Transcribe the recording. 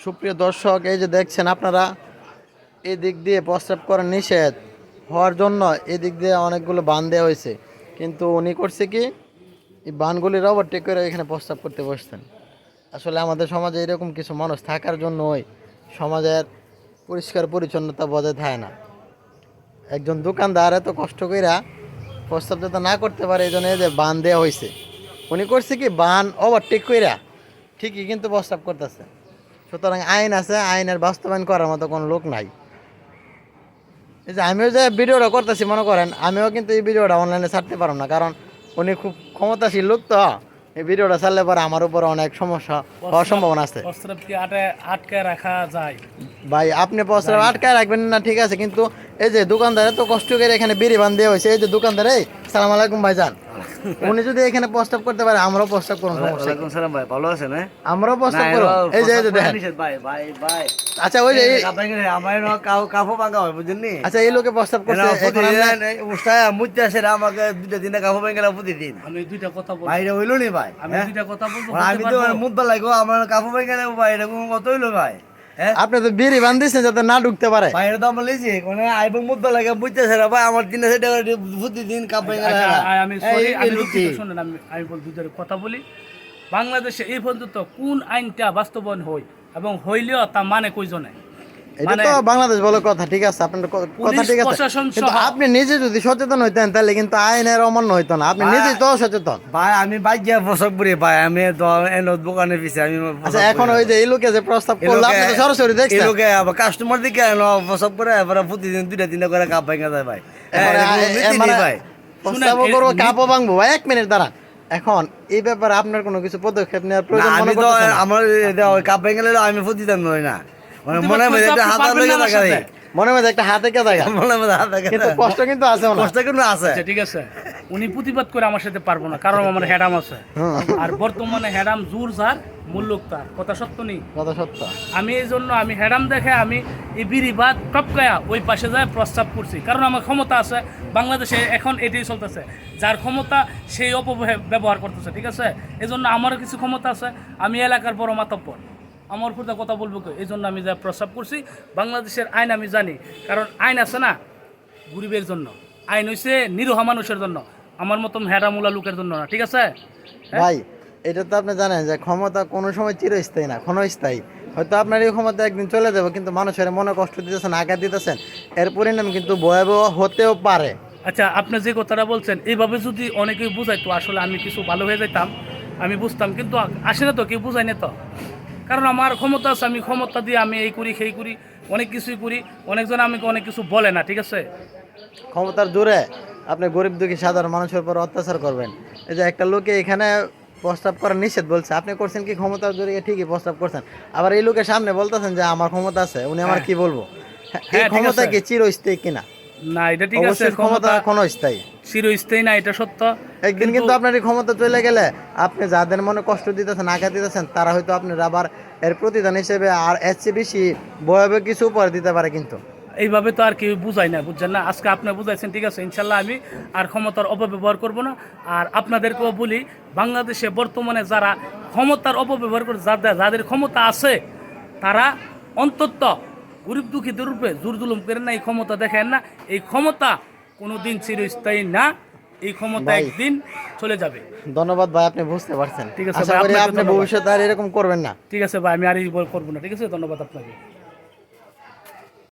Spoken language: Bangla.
সুপ্রিয় দর্শক, এই যে দেখছেন আপনারা, এই দিক দিয়ে প্রস্রাব করা নিষেধ হওয়ার জন্য এদিক দিয়ে অনেকগুলো বান দেওয়া হয়েছে, কিন্তু উনি করছে কি এই বানগুলির ওভারটেক করে এখানে প্রস্রাব করতে বসছেন। আসলে আমাদের সমাজে এরকম কিছু মানুষ থাকার জন্যই সমাজের পরিষ্কার পরিচ্ছন্নতা বজায় থাকে না। একজন দোকানদার এত কষ্ট কইরা প্রস্রাব যাতে না করতে পারে এই জন্য এই যে বান দেওয়া হয়েছে। উনি করছে কি বান ওভারটেক কইরা ঠিকই কিন্তু প্রস্রাব করতেছে। সুতরাং আইন আছে, আইনের বাস্তবায়ন করার মতো কোনো লোক নাই। এই যে আমিও যে ভিডিওটা করতেছি, মনে করেন আমিও কিন্তু এই ভিডিওটা অনলাইনে ছাড়তে পারবো না, কারণ উনি খুব ক্ষমতাশীল লোক, তো এই ভিডিওটা ছাড়লে পরে আমার উপর অনেক সমস্যা হওয়ার সম্ভাবনা আছে। প্রস্রাব কি আটকে রাখা যায়? ভাই আপনি প্রস্রাব আটকায় রাখবেন না, ঠিক আছে, কিন্তু এই যে দোকানদারে তো কষ্ট করে এখানে বিড়ি বান দেওয়া হয়েছে। এই যে দোকানদার, এই সালাম আলাইকুম ভাইজান, উনি যদি এখানে প্রস্তাব করতে পারে আমরাও প্রস্তাব করুন, সমস্যা কি? সালাম ভাই, ভালো আছেন? আমরাও প্রস্তাব করুন। এই যে দেখেন, ভাই ভাই ভাই, আচ্ছা ওই যে আমার কাফো ভাঙা হয়, বুঝলেন? আচ্ছা এই লোকে প্রস্তাব করছে মুদ্দে আসে আমাকে দুইটা তিনটা কাফো ভেঙে গেল প্রতিদিন। আমি দুইটা কথা বলবো, বাইরে হইলো নি ভাই, আমি দুইটা কথা বলবো। আমি তো মুদ্দা লাগবো, আমার কাফো ভেঙে গেলে ভাই এরকম কত হইলো ভাই? আপনি তো বিড়ি বান দিচ্ছেন যাতে না ঢুকতে পারে। বাইরে তো আমার লেছি মানে আইবং মুদ্দা লাগে বুঝতে সেরা ভাই, আমার দিনে সেটা প্রতিদিন কাপ ভেঙে আচ্ছা, আমি সরি, আমি দুঃখিত, শুনেন, আমি দুইটার কথা বলি। বাংলাদেশে এই পর্যন্ত কোন আইনটা বাস্তবায়ন হয় এবং হইলেও তা মানে কয়জনে? এটা তো বাংলাদেশ বলে কথা, ঠিক আছে, আপনার কথা ঠিক আছে, কিন্তু আপনি নিজে যদি সচেতন হইতেন তাহলে কিন্তু আইনের অমান্য হইতো না। আপনি নিজেই তো সচেতন ভাই, আমি বাইক গিয়ে প্রসব করি ভাই, আমি তো দোকানে পিছিয়ে আমি। আচ্ছা এখন ওই যে এই লোকে যে প্রস্তাব করলো আপনি তো সরাসরি দেখছেন, এই লোকে আবার কাস্টমার দিকে প্রসব করে এবার প্রতিদিন দুইটা তিনটা করে কাপ ভেঙে যায় ভাই। ভাই প্রস্তাব করবো, কাপও ভাঙবো ভাই। 1 মিনিট দাঁড়ান, এখন এই ব্যাপারে আপনার কোনো কিছু পদক্ষেপ নেওয়ার প্রয়োজন মনে করতেছেন? আমার কাপ ভেঙে গেলে আমি প্রতিদান নই না, মনে মনে একটা হাত মনে মধ্যে একটা হাতে কে দেখা, মনে মধ্যে হাত কিন্তু কষ্ট কিন্তু আছে, কষ্ট কিন্তু আছে। ঠিক আছে, উনি প্রতিবাদ করে আমার সাথে পারবো না, কারণ আমার হ্যাডাম আছে। আর বর্তমানে হ্যাডাম জোর যার মূল্য তার, কথা সত্য নেই, কথা সত্য। আমি এই জন্য আমি হ্যাডাম দেখে আমি এই বিড়ি বাদ টপকায়া ওই পাশে যায় প্রস্তাব করছি, কারণ আমার ক্ষমতা আছে। বাংলাদেশে এখন এটাই চলতেছে, যার ক্ষমতা সেই অপব্যবহার করতেছে, ঠিক আছে। এই জন্য আমারও কিছু ক্ষমতা আছে, আমি এলাকার বড় মাতব্বর, আমার উপর কথা বলবো কেউ, এই জন্য আমি যা প্রস্তাব করছি। বাংলাদেশের আইন আমি জানি, কারণ আইন আছে না গরিবের জন্য, আইন হইছে নিরীহ মানুষের জন্য, আমার মতন হেডামুলা লোকের জন্য না, ঠিক আছে ভাই? এটা তো আপনি জানেন যে ক্ষমতা কোনো সময় চিরস্থায়ী না, ক্ষণস্থায়ী। হয়তো আপনার এই ক্ষমতা একদিন চলে যাবে, কিন্তু মানুষের মনে কষ্ট দিতেছেন, আঘাত দিতেছেন, এর পরিণাম কিন্তু ভয়াবহ হতেও পারে। আচ্ছা, আপনি যে কথাটা বলছেন এইভাবে যদি অনেকেই বুঝাইতো, আসলে আমি কিছু ভালো হয়ে যেতাম, আমি বুঝতাম, কিন্তু আসে না তো, কেউ বুঝাই না তো। কারণ আমার ক্ষমতা আছে, আমি ক্ষমতা দিয়ে আমি এই করি সেই করি, অনেক কিছুই করি। অনেকজন আমাকে অনেক কিছু বলে না, ঠিক আছে। ক্ষমতার জোরে আপনি গরিব দুঃখী সাধারণ মানুষের উপর অত্যাচার করবেন। এই যে একটা লোকে এখানে প্রস্তাব করা নিষেধ বলছে, আপনি করছেন কি ক্ষমতার জোরে ঠিকই প্রস্তাব করছেন, আবার এই লোকের সামনে বলতেছেন যে আমার ক্ষমতা আছে, উনি আমার কি বলবো? এই ক্ষমতা কি চিরস্থায়ী কিনা? না, এটা ঠিক আছে, ক্ষমতা ক্ষণস্থায়ী, চিরস্থায়ী না, এটা সত্য। একদিন কিন্তু আপনার এই ক্ষমতা চলে গেলে আপনি যাদের মনে কষ্ট দিতেছেন, আঘাত দিতেছেন, তারা হয়তো আপনার আবার এর প্রতিদান হিসেবে আর এর চেয়ে বেশি ভয়াবহ কিছু উপহার দিতে পারে। কিন্তু এইভাবে তো আর কেউ বুঝায় না, বুঝছেন না? আজকে আপনি বুঝাইছেন, ঠিক আছে, ইনশাল্লাহ আমি আর ক্ষমতার অপব্যবহার করব না। আর আপনাদেরকেও বলি, বাংলাদেশে বর্তমানে যারা ক্ষমতার অপব্যবহার করে, যাদের ক্ষমতা আছে, তারা অন্তত গরিব দুঃখীদের রূপে জোর জুলুম করেন না, এই ক্ষমতা দেখেন না। এই ক্ষমতা কোনো দিন চিরস্থায়ী না, এই ক্ষমতা একদিন চলে যাবে। ধন্যবাদ ভাই, আপনি বুঝতে পারছেন। ঠিক আছে, আশা করি আপনি ভবিষ্যতে আর এরকম করবেন না। ঠিক আছে ভাই, আমি আর এই করবো না, ঠিক আছে, ধন্যবাদ আপনাকে।